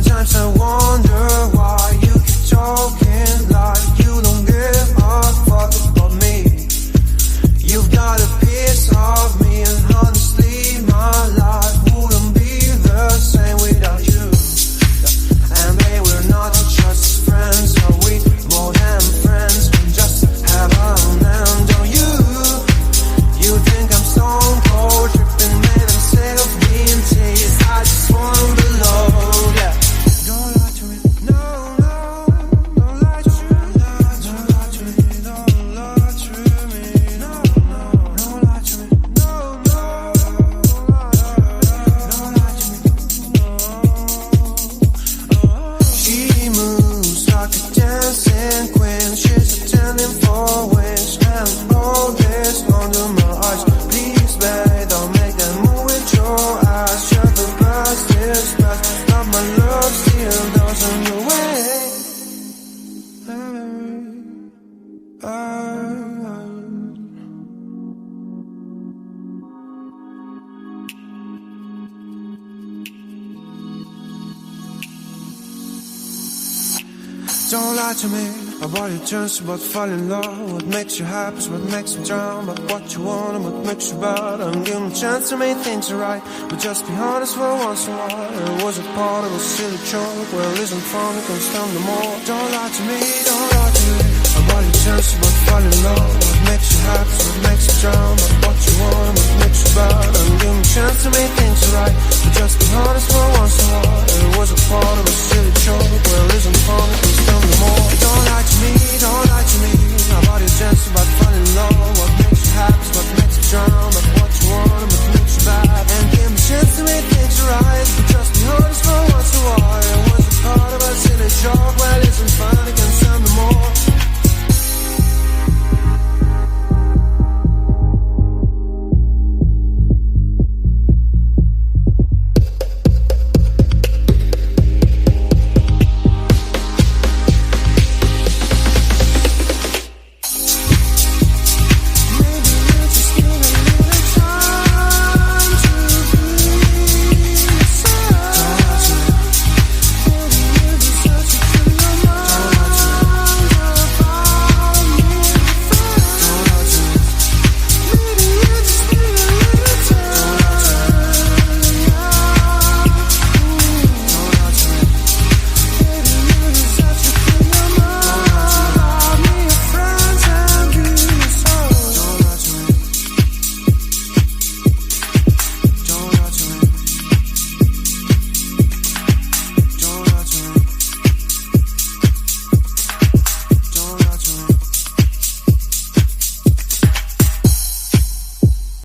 Sometimes I wonder why you keep talking like you don't give a fuck about me. You've got a piece of me, and honestly my life wouldn't be the same without you. And babe, we're not just friends, are we more than friends? We just have an end on you. You think I'm stone cold, tripping, man, I'm sick of being teased. I just wanna be loved, yeah. Don't lie to me, no, no, don't lie to me, don't lie to me, don't lie to me, no, no, don't lie to me, no, no, don't lie to me, She moves like a dancing queen, she's attending for wings, and all this under my eyes. Please, babe, don't make that move with your eyes. Shut the past is past, but my love still doesn't go away. Don't lie to me about your chance, about falling in love. What makes you happy is what makes you drown. But what you want and what makes you bad. I'm giving a chance to make things right, but just be honest for once in a while. It was a part of a silly joke. Well, isn't fun, it can stand no more. Don't lie to me, don't lie to me about your chance, about falling in love. What makes you happy is what makes you drown. But what you want and what makes you bad. I'm giving a chance to make things right, but just be honest for once in a while.